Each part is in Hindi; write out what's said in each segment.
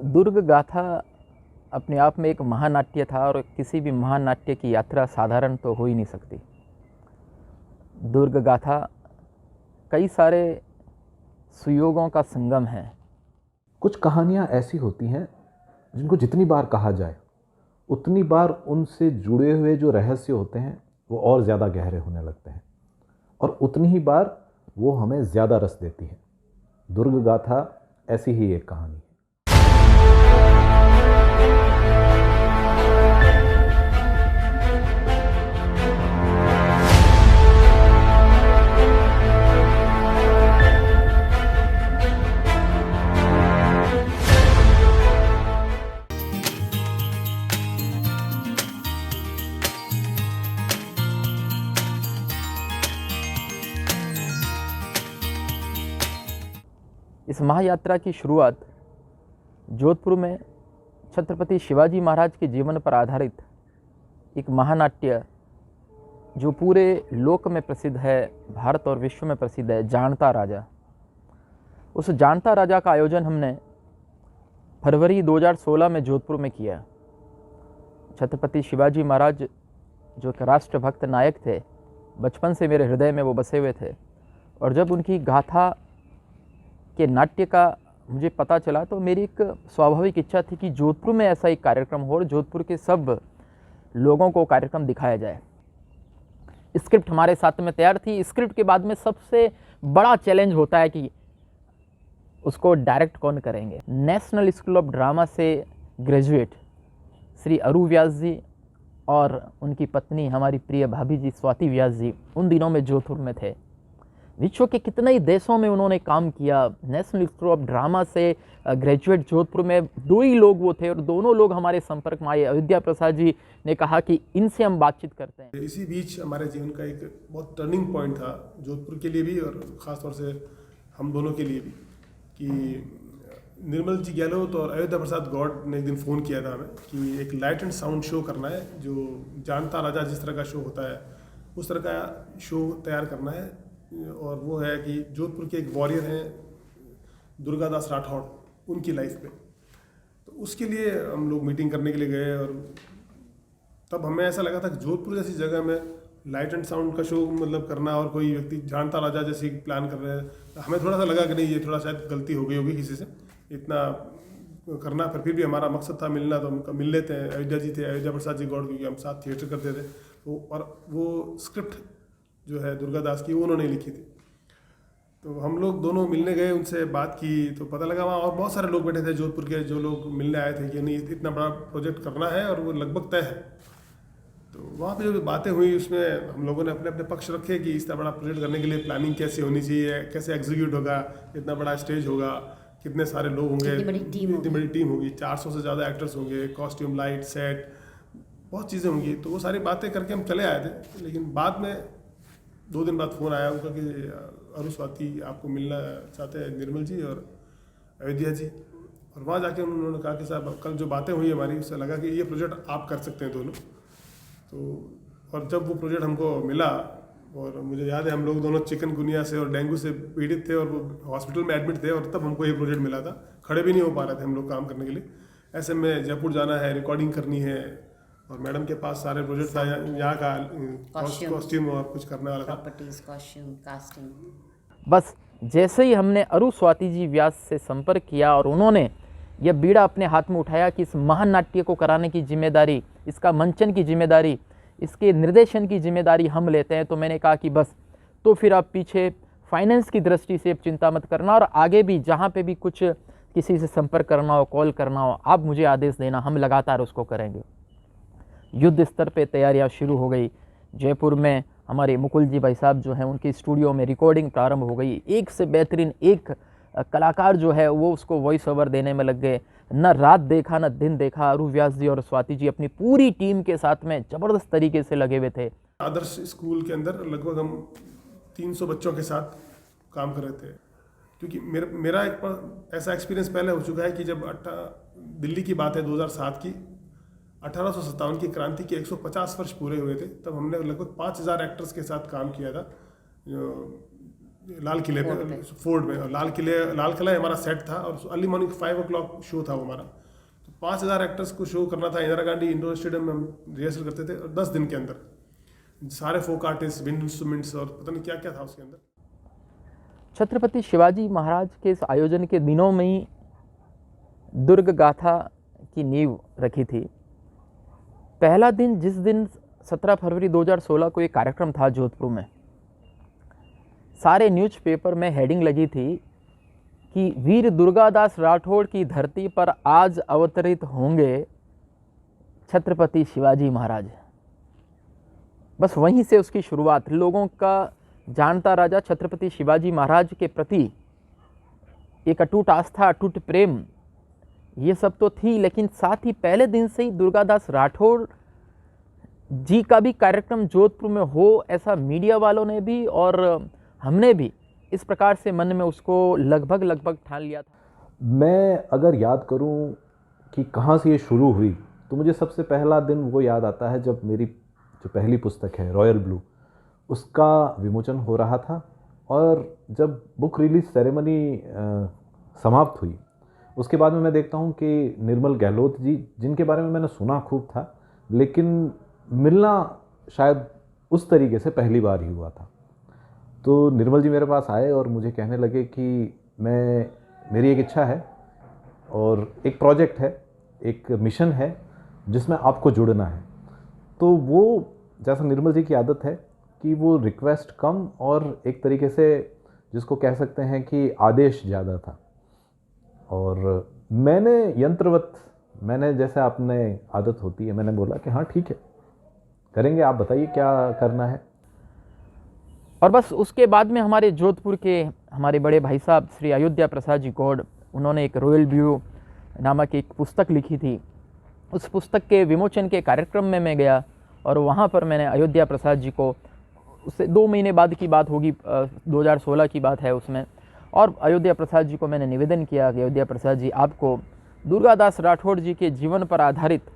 दुर्ग गाथा अपने आप में एक महानाट्य था और किसी भी महानाट्य की यात्रा साधारण तो हो ही नहीं सकती। दुर्ग गाथा कई सारे सुयोगों का संगम है। कुछ कहानियाँ ऐसी होती हैं जिनको जितनी बार कहा जाए उतनी बार उनसे जुड़े हुए जो रहस्य होते हैं वो और ज़्यादा गहरे होने लगते हैं और उतनी ही बार वो हमें ज़्यादा रस देती है। दुर्ग गाथा ऐसी ही एक कहानी है। इस महायात्रा की शुरुआत जोधपुर में छत्रपति शिवाजी महाराज के जीवन पर आधारित एक महानाट्य जो पूरे लोक में प्रसिद्ध है, भारत और विश्व में प्रसिद्ध है, जानता राजा। उस जानता राजा का आयोजन हमने फरवरी 2016 में जोधपुर में किया। छत्रपति शिवाजी महाराज जो कि राष्ट्रभक्त नायक थे, बचपन से मेरे हृदय में वो बसे हुए थे और जब उनकी गाथा के नाट्य का मुझे पता चला तो मेरी एक स्वाभाविक इच्छा थी कि जोधपुर में ऐसा एक कार्यक्रम हो और जोधपुर के सब लोगों को कार्यक्रम दिखाया जाए। स्क्रिप्ट हमारे साथ में तैयार थी। स्क्रिप्ट के बाद में सबसे बड़ा चैलेंज होता है कि उसको डायरेक्ट कौन करेंगे। नेशनल स्कूल ऑफ ड्रामा से ग्रेजुएट श्री अरु व्यास जी और उनकी पत्नी हमारी प्रिय भाभी जी स्वाति व्यास जी उन दिनों में जोधपुर में थे। विश्व के कितने ही देशों में उन्होंने काम किया। नेशनल स्कूल ऑफ ड्रामा से ग्रेजुएट जोधपुर में 2 ही लोग वो थे और दोनों लोग हमारे संपर्क में आए। अयोध्या प्रसाद जी ने कहा कि इनसे हम बातचीत करते हैं। इसी बीच हमारे जीवन का एक बहुत टर्निंग पॉइंट था जोधपुर के लिए भी और ख़ास तौर से हम दोनों के लिए भी कि निर्मल जी गहलोत और अयोध्या प्रसाद गौड़ ने एक दिन फ़ोन किया था हमें कि एक लाइट एंड साउंड शो करना है, जो जानता राजा जिस तरह का शो होता है उस तरह का शो तैयार करना है। और वो है कि जोधपुर के एक वॉरियर हैं दुर्गादास राठौड़, उनकी लाइफ में। तो उसके लिए हम लोग मीटिंग करने के लिए गए और तब हमें ऐसा लगा था कि जोधपुर जैसी जगह में लाइट एंड साउंड का शो मतलब करना और कोई व्यक्ति जानता राजा जैसे प्लान कर रहे हैं, हमें थोड़ा सा लगा कि नहीं ये थोड़ा शायद गलती हो गई होगी किसी से इतना करना। फिर भी हमारा मकसद था मिलना, तो हम मिल लेते हैं। अयोध्या जी थे, अयोध्या प्रसाद जी गौड़, क्योंकि हम साथ थिएटर करते थे। तो और वो स्क्रिप्ट जो है दुर्गादास की वो उन्होंने लिखी थी। तो हम लोग दोनों मिलने गए, उनसे बात की तो पता लगा वहाँ और बहुत सारे लोग बैठे थे जोधपुर के जो लोग मिलने आए थे कि नहीं इतना बड़ा प्रोजेक्ट करना है और वो लगभग तय है। तो वहाँ पे जो बातें हुई उसमें हम लोगों ने अपने अपने पक्ष रखे कि इतना बड़ा प्रोजेक्ट करने के लिए प्लानिंग कैसे होनी चाहिए, कैसे एग्जीक्यूट होगा, इतना बड़ा स्टेज होगा, कितने सारे लोग होंगे, इतनी बड़ी टीम होगी, 400 से ज़्यादा एक्टर्स होंगे, कॉस्ट्यूम, लाइट, सेट, बहुत चीज़ें होंगी। तो वो सारी बातें करके हम चले आए थे। लेकिन बाद में 2 दिन बाद फ़ोन आया उनका कि अरु स्वाति आपको मिलना चाहते हैं निर्मल जी और अयोध्या जी। और वहाँ जाके उन्होंने कहा कि साहब कल जो बातें हुई हमारी उससे लगा कि ये प्रोजेक्ट आप कर सकते हैं दोनों। तो और जब वो प्रोजेक्ट हमको मिला और मुझे याद है हम लोग दोनों चिकनगुनिया से और डेंगू से पीड़ित थे और वो हॉस्पिटल में एडमिट थे और तब हमको ये प्रोजेक्ट मिला था। खड़े भी नहीं हो पा रहे थे हम लोग काम करने के लिए। ऐसे में जयपुर जाना है, रिकॉर्डिंग करनी है और मैडम के पास सारे प्रोजेक्ट था, यहाँ का कॉस्ट्यूम और कुछ करने वाला था, प्रॉपर्टीज, कॉस्ट्यूम, कास्टिंग। बस जैसे ही हमने अरु स्वाति जी व्यास से संपर्क किया और उन्होंने यह बीड़ा अपने हाथ में उठाया कि इस महानाट्य को कराने की जिम्मेदारी, इसका मंचन की जिम्मेदारी, इसके निर्देशन की जिम्मेदारी हम लेते हैं, तो मैंने कहा कि बस तो फिर आप पीछे फाइनेंस की दृष्टि से चिंता मत करना और आगे भी जहाँ पे भी कुछ किसी से संपर्क करना हो, कॉल करना हो, आप मुझे आदेश देना, हम लगातार उसको करेंगे। युद्ध स्तर पे तैयारियां शुरू हो गई। जयपुर में हमारे मुकुल जी भाई साहब जो हैं उनकी स्टूडियो में रिकॉर्डिंग प्रारंभ हो गई। एक से बेहतरीन एक कलाकार जो है वो उसको वॉइस ओवर देने में लग गए। न रात देखा न दिन देखा, अरु व्यास जी और स्वाति जी अपनी पूरी टीम के साथ में ज़बरदस्त तरीके से लगे हुए थे। आदर्श स्कूल के अंदर लगभग हम 300 बच्चों के साथ काम कर रहे थे। क्योंकि मेरा एक ऐसा एक्सपीरियंस पहले हो चुका है कि जब दिल्ली की बात है 2007 की, 1857 की क्रांति के 150 वर्ष पूरे हुए थे, तब हमने लगभग 5000 एक्टर्स के साथ काम किया था लाल किले पे, फोर्ट में। और लाल किला हमारा सेट था और अर्ली मॉर्निंग 5 o'clock शो था वो हमारा। 5,000 एक्टर्स को शो करना था। इंदिरा गांधी इंडोर स्टेडियम में हम रिहर्सल करते थे, और 10 दिन के अंदर सारे फोक आर्टिस्ट, विंड इंस्ट्रूमेंट्स और पता नहीं क्या क्या था उसके अंदर। छत्रपति शिवाजी महाराज के इस आयोजन के दिनों में ही दुर्ग गाथा की नींव रखी थी। पहला दिन, जिस दिन 17 फरवरी 2016 को एक कार्यक्रम था जोधपुर में, सारे न्यूज़पेपर में हेडिंग लगी थी कि वीर दुर्गादास राठौड़ की धरती पर आज अवतरित होंगे छत्रपति शिवाजी महाराज। बस वहीं से उसकी शुरुआत। लोगों का जानता राजा छत्रपति शिवाजी महाराज के प्रति एक अटूट आस्था, अटूट प्रेम, ये सब तो थी, लेकिन साथ ही पहले दिन से ही दुर्गादास राठौड़ जी का भी कार्यक्रम जोधपुर में हो, ऐसा मीडिया वालों ने भी और हमने भी इस प्रकार से मन में उसको लगभग ठान लिया था। मैं अगर याद करूं कि कहाँ से ये शुरू हुई, तो मुझे सबसे पहला दिन वो याद आता है जब मेरी जो पहली पुस्तक है रॉयल ब्लू, उसका विमोचन हो रहा था। और जब बुक रिलीज सेरेमनी समाप्त हुई, उसके बाद में मैं देखता हूँ कि निर्मल गहलोत जी, जिनके बारे में मैंने सुना खूब था, लेकिन मिलना शायद उस तरीके से पहली बार ही हुआ था। तो निर्मल जी मेरे पास आए और मुझे कहने लगे कि मेरी एक इच्छा है और एक प्रोजेक्ट है, एक मिशन है जिसमें आपको जुड़ना है। तो वो, जैसा निर्मल जी की आदत है कि वो रिक्वेस्ट कम और एक तरीके से जिसको कह सकते हैं कि आदेश ज़्यादा था। और मैंने यंत्रवत, मैंने जैसे आपने आदत होती है, मैंने बोला कि हाँ ठीक है, करेंगे, आप बताइए क्या करना है। और बस उसके बाद में हमारे जोधपुर के हमारे बड़े भाई साहब श्री अयोध्या प्रसाद जी गौड़, उन्होंने एक रॉयल व्यू नामक एक पुस्तक लिखी थी। उस पुस्तक के विमोचन के कार्यक्रम में मैं गया और वहाँ पर मैंने अयोध्या प्रसाद जी को, उससे 2 महीने बाद की बात होगी, 2016 की बात है उसमें, और अयोध्या प्रसाद जी को मैंने निवेदन किया कि अयोध्या प्रसाद जी, आपको दुर्गादास राठौड़ जी के जीवन पर आधारित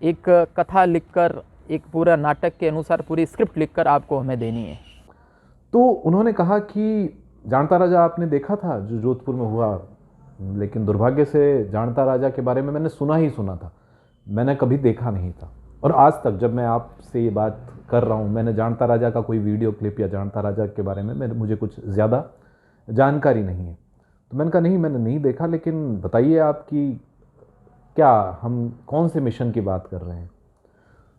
एक कथा लिखकर, एक पूरा नाटक के अनुसार पूरी स्क्रिप्ट लिखकर आपको हमें देनी है। तो उन्होंने कहा कि जानता राजा आपने देखा था जो जोधपुर में हुआ, लेकिन दुर्भाग्य से जानता राजा के बारे में मैंने सुना ही सुना था, मैंने कभी देखा नहीं था। और आज तक जब मैं आपसे ये बात कर रहा हूँ, मैंने जानता राजा का कोई वीडियो क्लिप या जानता राजा के बारे में मुझे कुछ ज़्यादा जानकारी नहीं है। तो मैंने कहा नहीं, मैंने नहीं देखा, लेकिन बताइए आपकी क्या, हम कौन से मिशन की बात कर रहे हैं।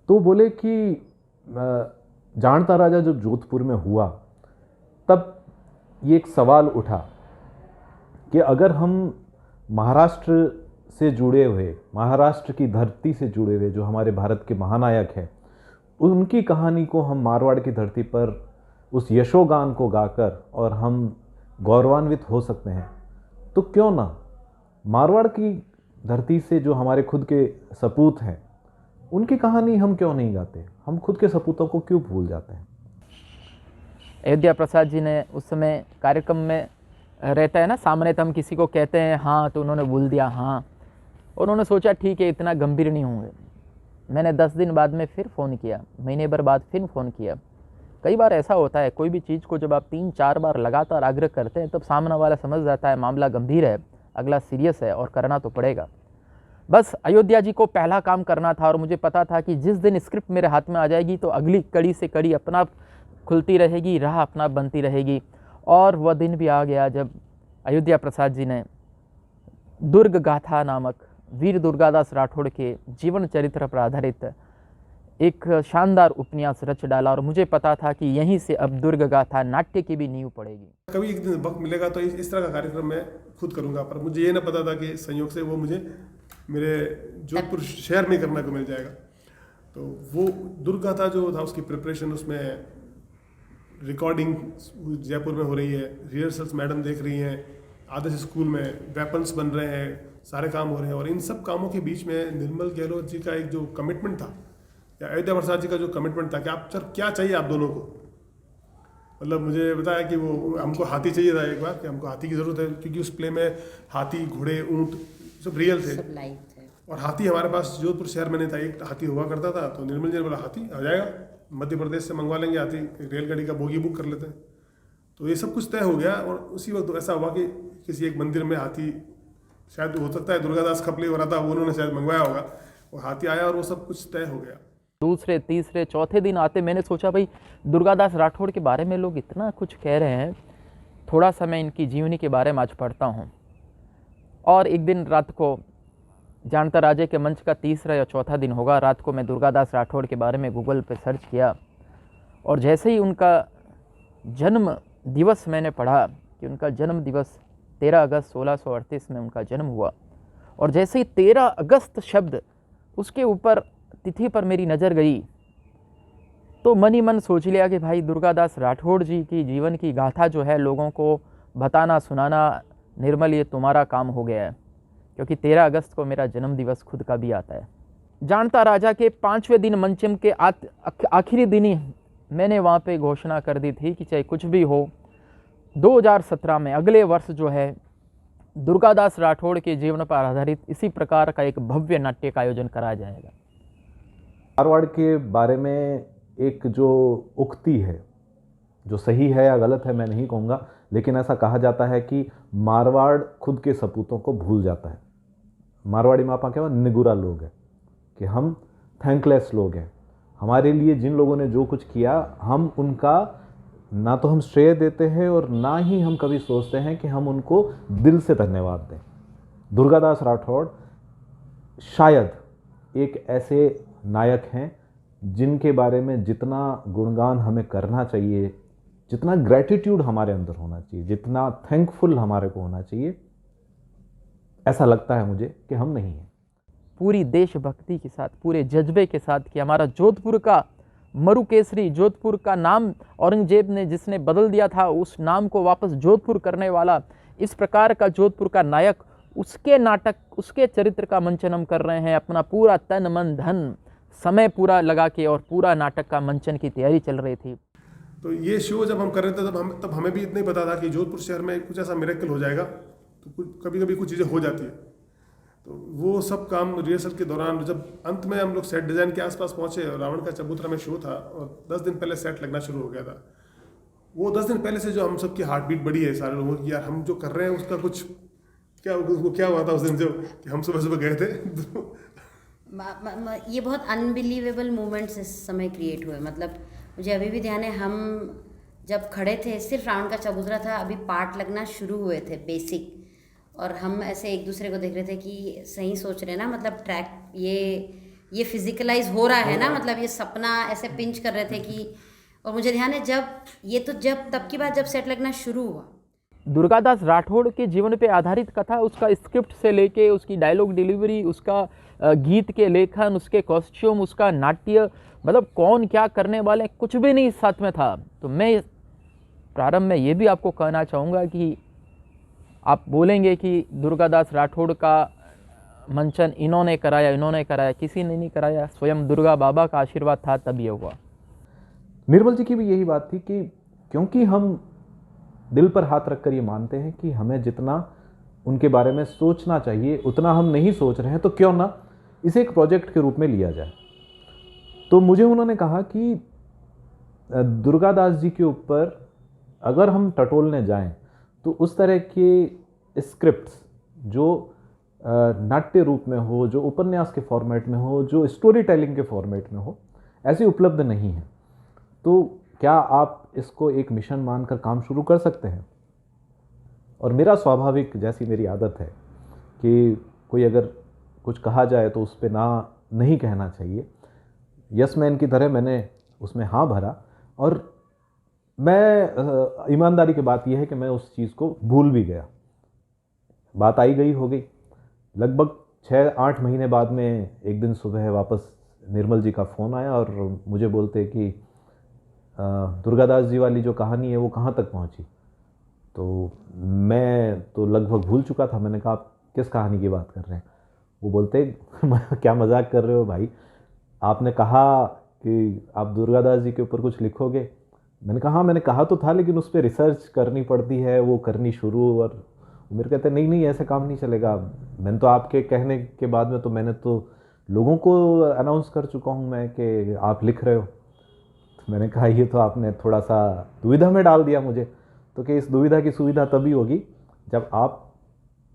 तो बोले कि जानता राजा जो जोधपुर में हुआ, तब ये एक सवाल उठा कि अगर हम महाराष्ट्र से जुड़े हुए, महाराष्ट्र की धरती से जुड़े हुए जो हमारे भारत के महानायक हैं, उनकी कहानी को हम मारवाड़ की धरती पर उस यशोगान को गाकर और हम गौरवान्वित हो सकते हैं, तो क्यों ना मारवाड़ की धरती से जो हमारे खुद के सपूत हैं, उनकी कहानी हम क्यों नहीं गाते, हम खुद के सपूतों को क्यों भूल जाते हैं। अयोध्या प्रसाद जी ने उस समय कार्यक्रम में रहता है ना, सामने तो हम किसी को कहते हैं हाँ, तो उन्होंने बोल दिया हाँ, और उन्होंने सोचा ठीक है, इतना गंभीर नहीं होंगे। मैंने 10 दिन बाद में फिर फ़ोन किया, महीने भर बाद फिर फ़ोन किया। कई बार ऐसा होता है, कोई भी चीज़ को जब आप 3-4 बार लगातार आग्रह करते हैं, तब सामने वाला समझ जाता है मामला गंभीर है, अगला सीरियस है और करना तो पड़ेगा। बस अयोध्या जी को पहला काम करना था और मुझे पता था कि जिस दिन स्क्रिप्ट मेरे हाथ में आ जाएगी तो अगली कड़ी से कड़ी अपना खुलती रहेगी, राह अपना बनती रहेगी। और वह दिन भी आ गया जब अयोध्या प्रसाद जी ने दुर्ग गाथा नामक वीर दुर्गादास राठौड़ के जीवन चरित्र पर आधारित एक शानदार उपन्यास रच डाला, और मुझे पता था कि यहीं से अब दुर्ग गाथा नाट्य की भी नींव पड़ेगी। कभी एक दिन वक्त मिलेगा तो इस तरह का कार्यक्रम मैं खुद करूंगा, पर मुझे ये ना पता था कि संयोग से वो मुझे मेरे जोधपुर शहर में करने को मिल जाएगा। तो वो दुर्ग गाथा जो था, उसकी प्रिपरेशन, उसमें रिकॉर्डिंग जयपुर में हो रही है, रिहर्सल्स मैडम देख रही हैं, आदर्श स्कूल में वेपन्स बन रहे हैं, सारे काम हो रहे हैं। और इन सब कामों के बीच में निर्मल गहलोत जी का एक जो कमिटमेंट था, या अयोध्या प्रसाद जी का जो कमिटमेंट था कि आप सर क्या चाहिए आप दोनों को, मतलब मुझे बताया कि वो हमको हाथी चाहिए था एक बार, कि हमको हाथी की ज़रूरत है, क्योंकि उस प्ले में हाथी, घोड़े, ऊँट सब रियल थे, सब लाइव थे। और हाथी हमारे पास जोधपुर शहर में नहीं था, एक हाथी हुआ करता था। तो निर्मल जी ने बोला हाथी आ जाएगा, मध्य प्रदेश से मंगवा लेंगे हाथी, रेलगाड़ी का बोगी बुक कर लेते हैं। तो ये सब कुछ तय हो गया। और उसी वक्त ऐसा हुआ कि किसी एक मंदिर में हाथी शायद हो सकता है दुर्गादास खपली हो रहा था, वो उन्होंने शायद मंगवाया होगा, वो हाथी आया और वो सब कुछ तय हो गया। दूसरे तीसरे चौथे दिन आते मैंने सोचा भाई दुर्गादास राठौड़ के बारे में लोग इतना कुछ कह रहे हैं, थोड़ा सा मैं इनकी जीवनी के बारे में आज पढ़ता हूँ। और एक दिन रात को, जानता राजे के मंच का तीसरा या चौथा दिन होगा, रात को मैं दुर्गादास राठौड़ के बारे में गूगल पे सर्च किया और जैसे ही उनका जन्म दिवस मैंने पढ़ा कि उनका जन्म दिवस 13 अगस्त 1638 में उनका जन्म हुआ, और जैसे ही 13 अगस्त शब्द उसके ऊपर तिथि पर मेरी नज़र गई तो मन ही मन सोच लिया कि भाई दुर्गादास राठौड़ जी की जीवन की गाथा जो है लोगों को बताना सुनाना, निर्मल ये तुम्हारा काम हो गया है, क्योंकि 13 अगस्त को मेरा जन्म दिवस खुद का भी आता है। जानता राजा के 5वें दिन मंचम के आखिरी दिन ही मैंने वहाँ पे घोषणा कर दी थी कि चाहे कुछ भी हो 2017 में, अगले वर्ष जो है दुर्गादास राठौड़ के जीवन पर आधारित इसी प्रकार का एक भव्य नाट्य का आयोजन कराया जाएगा। मारवाड़ के बारे में एक जो उक्ति है, जो सही है या गलत है मैं नहीं कहूँगा, लेकिन ऐसा कहा जाता है कि मारवाड़ खुद के सपूतों को भूल जाता है। मारवाड़ी में आप क्या निगुरा लोग हैं, कि हम थैंकलेस लोग हैं। हमारे लिए जिन लोगों ने जो कुछ किया, हम उनका ना तो हम श्रेय देते हैं और ना ही हम कभी सोचते हैं कि हम उनको दिल से धन्यवाद दें। दुर्गादास राठौड़ शायद एक ऐसे नायक हैं जिनके बारे में जितना गुणगान हमें करना चाहिए, जितना ग्रैटिट्यूड हमारे अंदर होना चाहिए, जितना थैंकफुल हमारे को होना चाहिए, ऐसा लगता है मुझे कि हम नहीं हैं। पूरी देशभक्ति के साथ, पूरे जज्बे के साथ कि हमारा जोधपुर का मरु केसरी, जोधपुर का नाम औरंगजेब ने जिसने बदल दिया था, उस नाम को वापस जोधपुर करने वाला, इस प्रकार का जोधपुर का नायक, उसके नाटक, उसके चरित्र का मंचन हम कर रहे हैं। अपना पूरा तन मन धन समय पूरा लगा के और पूरा नाटक का मंचन की तैयारी चल रही थी। तो ये शो जब हम कर रहे थे तब हमें भी इतना ही पता था कि जोधपुर शहर में कुछ ऐसा मिरेकल हो जाएगा, तो कुछ कभी कभी कुछ चीज़ें हो जाती है। तो वो सब काम रिहर्सल के दौरान, जब अंत में हम लोग सेट डिज़ाइन के आसपास पहुँचे, रावण का चबूतरा में शो था और 10 दिन पहले सेट लगना शुरू हो गया था। वो 10 दिन पहले से जो हम सबकी हार्ट बीट बढ़ी है सारे लोगों की, यार हम जो कर रहे हैं उसका कुछ क्या हुआ था उस दिन जो कि हम सुबह सुबह गए थे। ये बहुत अनबिलीवेबल मोमेंट्स इस समय क्रिएट हुए। मतलब मुझे अभी भी ध्यान है, हम जब खड़े थे, सिर्फ रावण का चबूतरा था, अभी पार्ट लगना शुरू हुए थे बेसिक, और हम ऐसे एक दूसरे को देख रहे थे कि सही सोच रहे हैं ना, मतलब ट्रैक ये फिजिकलाइज हो रहा है ना, मतलब ये सपना ऐसे पिंच कर रहे थे कि। और मुझे ध्यान है जब तब की बात, जब सेट लगना शुरू हुआ, दुर्गादास राठौड़ के जीवन पे आधारित कथा, उसका स्क्रिप्ट से लेके उसकी डायलॉग डिलीवरी, उसका गीत के लेखन, उसके कॉस्ट्यूम, उसका नाट्य, मतलब कौन क्या करने वाले, कुछ भी नहीं साथ में था। तो मैं प्रारंभ में ये भी आपको कहना चाहूँगा कि आप बोलेंगे कि दुर्गादास राठौड़ का मंचन इन्होंने कराया, किसी ने नहीं कराया, स्वयं दुर्गा बाबा का आशीर्वाद था तब ये हुआ। निर्मल जी की भी यही बात थी कि क्योंकि हम दिल पर हाथ रखकर ये मानते हैं कि हमें जितना उनके बारे में सोचना चाहिए उतना हम नहीं सोच रहे हैं, तो क्यों ना इसे एक प्रोजेक्ट के रूप में लिया जाए। तो मुझे उन्होंने कहा कि दुर्गादास जी के ऊपर अगर हम टटोलने जाएं तो उस तरह के स्क्रिप्ट्स जो नाट्य रूप में हो, जो उपन्यास के फॉर्मेट में हो, जो स्टोरी टेलिंग के फॉर्मेट में हो, ऐसे उपलब्ध नहीं है। तो क्या आप इसको एक मिशन मानकर काम शुरू कर सकते हैं? और मेरा स्वाभाविक, जैसी मेरी आदत है कि कोई अगर कुछ कहा जाए तो उस पर नहीं कहना चाहिए, यस मैन की तरह मैंने उसमें हाँ भरा। और मैं ईमानदारी की बात यह है कि मैं उस चीज़ को भूल भी गया। बात आई गई हो गई। लगभग 6-8 महीने बाद में एक दिन सुबह वापस निर्मल जी का फ़ोन आया और मुझे बोलते कि दुर्गादास जी वाली जो कहानी है वो कहाँ तक पहुँची। तो मैं तो लगभग भूल चुका था। मैंने कहा आप किस कहानी की बात कर रहे हैं? वो बोलते क्या मजाक कर रहे हो भाई, आपने कहा कि आप दुर्गादास जी के ऊपर कुछ लिखोगे। मैंने कहा हाँ, मैंने कहा तो था, लेकिन उस पर रिसर्च करनी पड़ती है, वो करनी शुरू। और मेरे कहते नहीं ऐसे काम नहीं चलेगा। मैंने तो आपके कहने के बाद में तो मैंने तो लोगों को अनाउंस कर चुका हूँ मैं कि आप लिख रहे हो। तो मैंने कहा ये तो आपने थोड़ा सा दुविधा में डाल दिया मुझे। तो कि इस दुविधा की सुविधा तभी होगी जब आप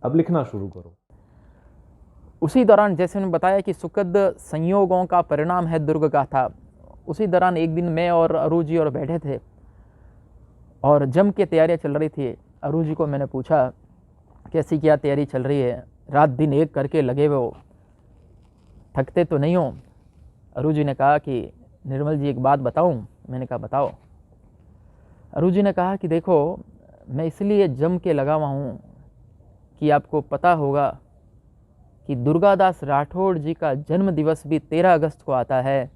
अब लिखना शुरू करो। उसी दौरान जैसे मैंने बताया कि सुखद संयोगों का परिणाम है दुर्ग गाथा, उसी दौरान एक दिन मैं और अरू जी और बैठे थे और जम के तैयारियां चल रही थी। अरू जी को मैंने पूछा कैसी क्या तैयारी चल रही है, रात दिन एक करके लगे हुए हो, थकते तो नहीं हो? अरू जी ने कहा कि निर्मल जी एक बात बताऊं? मैंने कहा बताओ। अरू जी ने कहा कि देखो मैं इसलिए जम के लगा हुआ हूँ कि आपको पता होगा कि दुर्गादास राठौड़ जी का जन्म दिवस भी 13 अगस्त को आता है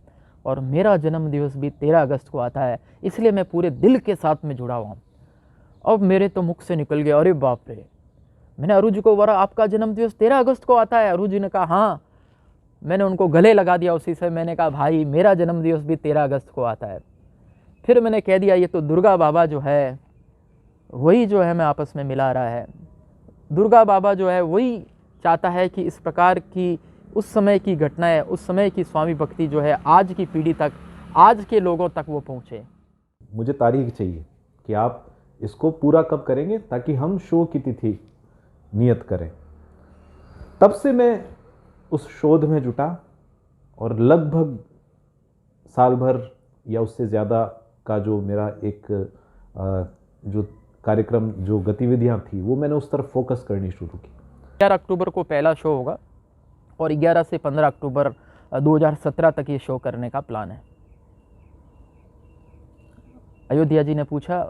और मेरा जन्म दिवस भी 13 अगस्त को आता है, इसलिए मैं पूरे दिल के साथ में जुड़ा हुआ हूँ। अब मेरे तो मुख से निकल गया, अरे बाप रे। मैंने अरू जी को बोला आपका जन्म दिवस 13 अगस्त को आता है? अरू जी ने कहा हाँ। मैंने उनको गले लगा दिया उसी से, मैंने कहा भाई मेरा जन्म दिवस भी 13 अगस्त को आता है। फिर मैंने कह दिया ये तो दुर्गा बाबा जो है वही जो है हमें आपस में मिला रहा है। दुर्गा बाबा जो है वही चाहता है कि इस प्रकार की उस समय की घटनाएं, उस समय की स्वामी भक्ति जो है आज की पीढ़ी तक, आज के लोगों तक वो पहुँचे। मुझे तारीख चाहिए कि आप इसको पूरा कब करेंगे ताकि हम शो की तिथि नियत करें। तब से मैं उस शोध में जुटा और लगभग साल भर या उससे ज़्यादा का जो मेरा एक जो कार्यक्रम, जो गतिविधियां थी, वो मैंने उस तरफ फोकस करनी शुरू की। 11 अक्टूबर को पहला शो होगा और 11 से 15 अक्टूबर 2017 तक ये शो करने का प्लान है। अयोध्या जी ने पूछा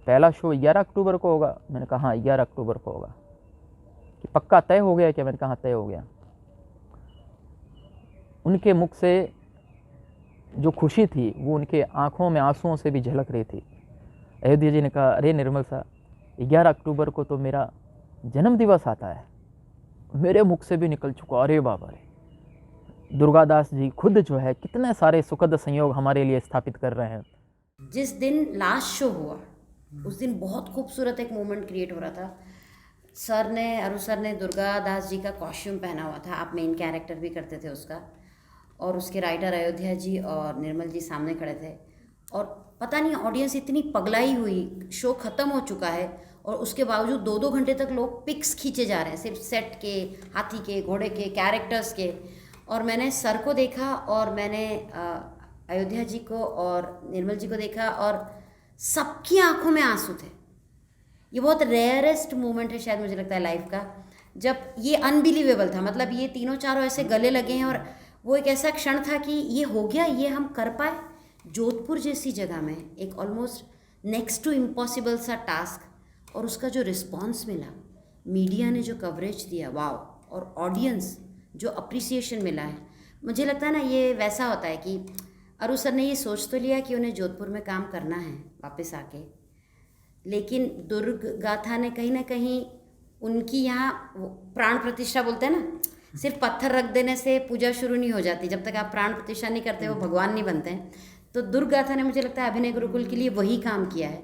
पहला शो 11 अक्टूबर को होगा? मैंने कहा हाँ 11 अक्टूबर को होगा। कि पक्का तय हो गया क्या? मैंने कहा तय हो गया। उनके मुख से जो खुशी थी वो उनके आंखों में आंसुओं से भी झलक रही थी। अयोध्या जी ने कहा अरे निर्मल साहब 11 अक्टूबर को तो मेरा जन्म दिवस आता है। मेरे मुख से भी निकल चुका, अरे बाबा रे। दुर्गादास जी खुद जो है कितने सारे सुखद संयोग हमारे लिए स्थापित कर रहे हैं। जिस दिन लास्ट शो हुआ उस दिन बहुत खूबसूरत एक मोमेंट क्रिएट हो रहा था। अरू सर ने दुर्गादास जी का कॉस्ट्यूम पहना हुआ था, आप मेन कैरेक्टर भी करते थे उसका, और उसके राइटर अयोध्या जी और निर्मल जी सामने खड़े थे। और पता नहीं ऑडियंस इतनी पगलाई हुई, शो ख़त्म हो चुका है और उसके बावजूद 2-2 घंटे तक लोग पिक्स खींचे जा रहे हैं, सिर्फ सेट के, हाथी के, घोड़े के, कैरेक्टर्स के। और मैंने सर को देखा और मैंने अयोध्या जी को और निर्मल जी को देखा और सबकी आंखों में आंसू थे। ये बहुत रेयरेस्ट मोमेंट है शायद, मुझे लगता है लाइफ का, जब ये अनबिलीवेबल था। मतलब ये तीनों चारों ऐसे गले लगे हैं और वो एक ऐसा क्षण था कि ये हो गया, ये हम कर पाए। जोधपुर जैसी जगह में एक ऑलमोस्ट नेक्स्ट टू इम्पॉसिबल सा टास्क, और उसका जो रिस्पॉन्स मिला, मीडिया ने जो कवरेज दिया, वाओ, और ऑडियंस जो अप्रिसिएशन मिला है, मुझे लगता है ना ये वैसा होता है कि अरू सर ने ये सोच तो लिया कि उन्हें जोधपुर में काम करना है वापस आके, लेकिन दुर्ग गाथा ने कहीं ना कहीं उनकी यहाँ प्राण प्रतिष्ठा बोलते हैं ना, सिर्फ पत्थर रख देने से पूजा शुरू नहीं हो जाती, जब तक आप प्राण प्रतिष्ठा नहीं करते वो भगवान नहीं बनते हैं। तो दुर्ग गाथा ने मुझे लगता है अभिनय गुरुकुल के लिए वही काम किया है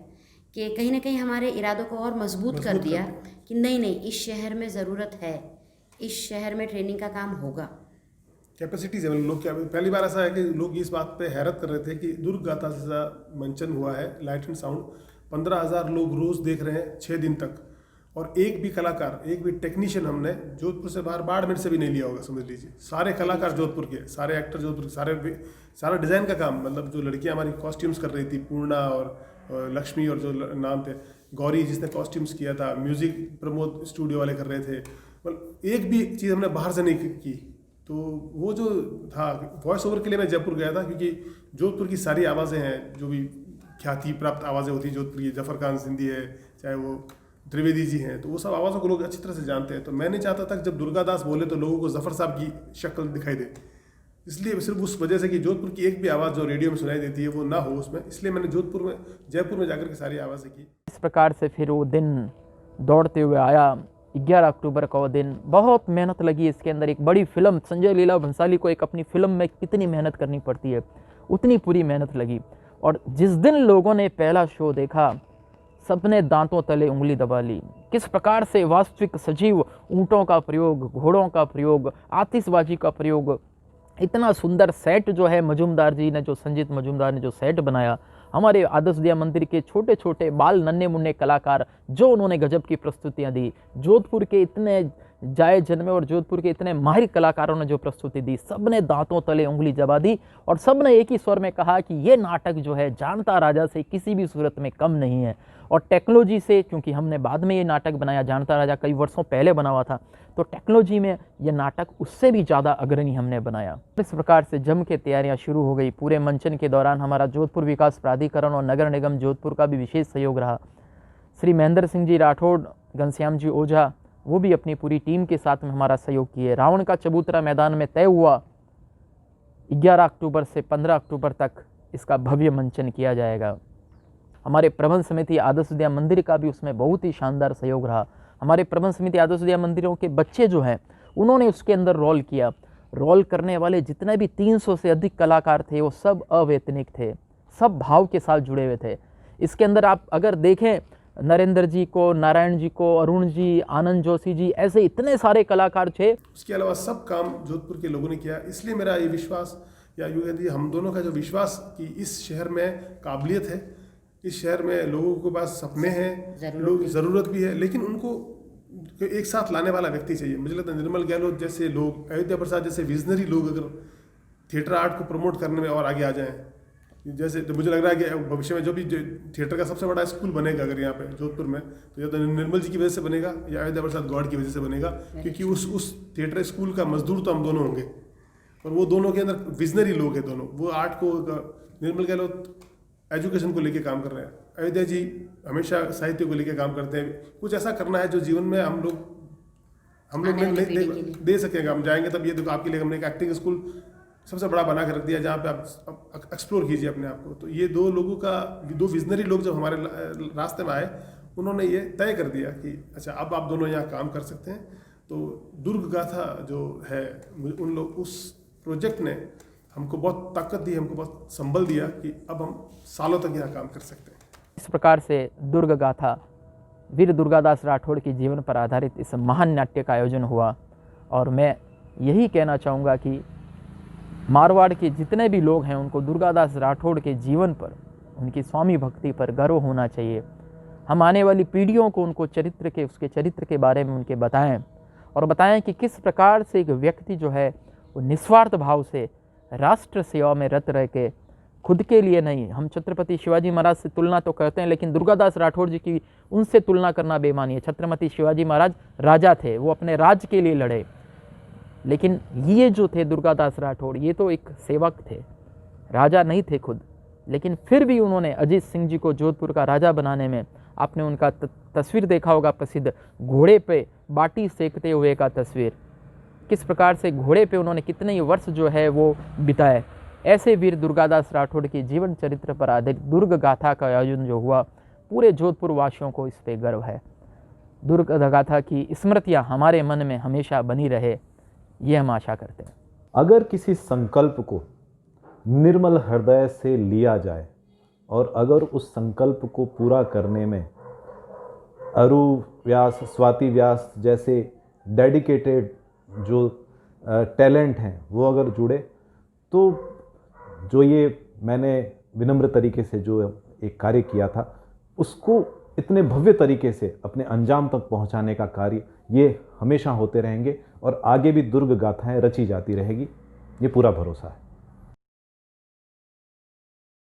कि कहीं ना कहीं हमारे इरादों को और मजबूत कर दिया कि नहीं इस शहर में ज़रूरत है, इस शहर में ट्रेनिंग का काम होगा। कैपेसिटीज है लोग क्या, पहली बार ऐसा है कि लोग इस बात पे हैरत कर रहे थे कि दुर्ग गाथा जैसा मंचन हुआ है, लाइट एंड साउंड, 15,000 लोग रोज़ देख रहे हैं 6 दिन तक, और एक भी कलाकार, एक भी टेक्नीशियन हमने जोधपुर से बाहर बाड़मेर से भी नहीं लिया होगा, समझ लीजिए। सारे कलाकार जोधपुर के, सारे एक्टर जोधपुर के, सारा डिज़ाइन का काम, मतलब जो लड़कियां हमारी कॉस्ट्यूम्स कर रही थी, पूर्णा और लक्ष्मी और जो नाम थे, गौरी जिसने कॉस्ट्यूम्स किया था, म्यूज़िक प्रमोद स्टूडियो वाले कर रहे थे, मतलब एक भी चीज़ हमने बाहर से नहीं की। तो वो जो था, वॉइस ओवर के लिए मैं जयपुर गया था, क्योंकि जोधपुर की सारी आवाज़ें हैं जो भी ख्याति प्राप्त आवाज़ें होती हैं जोधपुर की, जफर खान सिंधी है, चाहे वो त्रिवेदी जी हैं, तो वो सब आवाज़ों को लोग अच्छी तरह से जानते हैं। तो मैं नहीं चाहता था कि जब दुर्गादास बोले तो लोगों को जफर साहब की शक्ल दिखाई दे, इसलिए सिर्फ उस वजह से कि जोधपुर की एक भी आवाज़ जो रेडियो में सुनाई देती है वो ना हो उसमें, इसलिए मैंने जयपुर में जाकर के सारी आवाज़ें की। इस प्रकार से फिर वो दिन दौड़ते हुए आया। 11 अक्टूबर का वो दिन, बहुत मेहनत लगी इसके अंदर। एक बड़ी फिल्म, संजय लीला भंसाली को एक अपनी फिल्म में कितनी मेहनत करनी पड़ती है, उतनी पूरी मेहनत लगी। और जिस दिन लोगों ने पहला शो देखा, सबने दांतों तले उंगली दबा ली। किस प्रकार से वास्तविक सजीव ऊँटों का प्रयोग, घोड़ों का प्रयोग, आतिशबाजी का प्रयोग, इतना सुंदर सेट जो है मजूमदार जी ने, जो संजीत मजूमदार ने जो सेट बनाया, हमारे आदर्श दिया मंदिर के छोटे छोटे बाल नन्हे मुन्ने कलाकार जो उन्होंने गजब की प्रस्तुतियां दी, जोधपुर के इतने जाए जन्मे और जोधपुर के इतने माहिर कलाकारों ने जो प्रस्तुति दी, सब ने दांतों तले उंगली दबा दी और सब ने एक ही स्वर में कहा कि ये नाटक जो है जानता राजा से किसी भी सूरत में कम नहीं है। और टेक्नोलॉजी से, क्योंकि हमने बाद में ये नाटक बनाया, जानता राजा कई वर्षों पहले बना हुआ था, तो टेक्नोलॉजी में ये नाटक उससे भी ज़्यादा अग्रणी हमने बनाया। इस प्रकार से जम के तैयारियां शुरू हो गई। पूरे मंचन के दौरान हमारा जोधपुर विकास प्राधिकरण और नगर निगम जोधपुर का भी विशेष सहयोग रहा। श्री महेंद्र सिंह जी राठौड़, घनश्याम जी ओझा, वो भी अपनी पूरी टीम के साथ में हमारा सहयोग किए। रावण का चबूतरा मैदान में तय हुआ 11 अक्टूबर से 15 अक्टूबर तक इसका भव्य मंचन किया जाएगा। हमारे प्रबंध समिति आदर्श विद्या मंदिर का भी उसमें बहुत ही शानदार सहयोग रहा। हमारे प्रबंध समिति आदर्श विद्या मंदिरों के बच्चे जो हैं उन्होंने उसके अंदर रोल किया। रोल करने वाले जितने भी 300 से अधिक कलाकार थे वो सब अवैतनिक थे, सब भाव के साथ जुड़े हुए थे। इसके अंदर आप अगर देखें नरेंद्र जी को, नारायण जी को, अरुण जी, आनंद जोशी जी, ऐसे इतने सारे कलाकार थे। उसके अलावा सब काम जोधपुर के लोगों ने किया। इसलिए मेरा ये विश्वास, या यूँ कह दीजिए हम दोनों का जो विश्वास कि इस शहर में काबिलियत है, इस शहर में लोगों के पास सपने हैं, लोग ज़रूरत भी है, लेकिन उनको एक साथ लाने वाला व्यक्ति चाहिए। मुझे लगता है निर्मल गहलोत जैसे लोग, अयोध्या प्रसाद जैसे विजनरी लोग अगर थिएटर आर्ट को प्रमोट करने में और आगे आ जाएं, जैसे तो मुझे लग रहा है कि भविष्य में जो भी थिएटर का सबसे बड़ा स्कूल बनेगा अगर यहाँ पे जोधपुर में, तो या तो निर्मल जी की वजह से बनेगा या अयोध्या प्रसाद गौड़ की वजह से बनेगा, क्योंकि उस थिएटर स्कूल का मजदूर तो हम दोनों होंगे और वो दोनों के अंदर विजनरी लोग हैं दोनों। वो आर्ट को, निर्मल गहलोत एजुकेशन को लेके काम कर रहे हैं, अयोध्या जी हमेशा साहित्य को लेके काम करते हैं। कुछ ऐसा करना है जो जीवन में हम लोग नहीं दे सकेंगे। हम जाएंगे तब, ये देखो आपके लिए हमने एक एक्टिंग स्कूल सबसे बड़ा बना के रख दिया जहाँ पे आप एक्सप्लोर कीजिए अपने आप को। तो ये दो लोगों का, दो विजनरी लोग जब हमारे रास्ते में आए, उन्होंने ये तय कर दिया कि अच्छा अब आप दोनों यहाँ काम कर सकते हैं। तो दुर्ग गाथा जो है, उन लोग उस प्रोजेक्ट ने हमको बहुत ताकत दी, हमको बहुत संबल दिया कि अब हम सालों तक यहाँ काम कर सकते हैं। इस प्रकार से दुर्ग गाथा, वीर दुर्गादास राठौड़ के जीवन पर आधारित इस महान नाट्य का आयोजन हुआ। और मैं यही कहना चाहूँगा कि मारवाड़ के जितने भी लोग हैं उनको दुर्गादास राठौड़ के जीवन पर, उनकी स्वामी भक्ति पर गर्व होना चाहिए। हम आने वाली पीढ़ियों को उनको उसके चरित्र के बारे में उनके बताएं कि किस प्रकार से एक व्यक्ति जो है वो निस्वार्थ भाव से राष्ट्र सेवा में रत रह के, खुद के लिए नहीं, हम छत्रपति शिवाजी महाराज से तुलना तो करते हैं लेकिन दुर्गादास राठौड़ जी की उनसे तुलना करना बेमानी है। छत्रपति शिवाजी महाराज राजा थे, वो अपने राज्य के लिए लड़े, लेकिन ये जो थे दुर्गादास राठौड़, ये तो एक सेवक थे, राजा नहीं थे खुद। लेकिन फिर भी उन्होंने अजीत सिंह जी को जोधपुर का राजा बनाने में, आपने उनका तस्वीर देखा होगा प्रसिद्ध, घोड़े पे बाटी सेकते हुए का तस्वीर, किस प्रकार से घोड़े पे उन्होंने कितने ही वर्ष जो है वो बिताए। ऐसे वीर दुर्गादास राठौड़ के जीवन चरित्र पर आधारित दुर्ग गाथा का आयोजन जो हुआ, पूरे जोधपुर वासियों को इस पे गर्व है। दुर्ग गाथा की स्मृतियाँ हमारे मन में हमेशा बनी रहे, ये हम आशा करते हैं। अगर किसी संकल्प को निर्मल हृदय से लिया जाए और अगर उस संकल्प को पूरा करने में अरु व्यास, स्वाति व्यास जैसे डेडिकेटेड जो टैलेंट हैं वो अगर जुड़े, तो जो ये मैंने विनम्र तरीके से जो एक कार्य किया था उसको इतने भव्य तरीके से अपने अंजाम तक पहुंचाने का कार्य ये हमेशा होते रहेंगे और आगे भी दुर्ग गाथाएं रची जाती रहेगी, ये पूरा भरोसा है।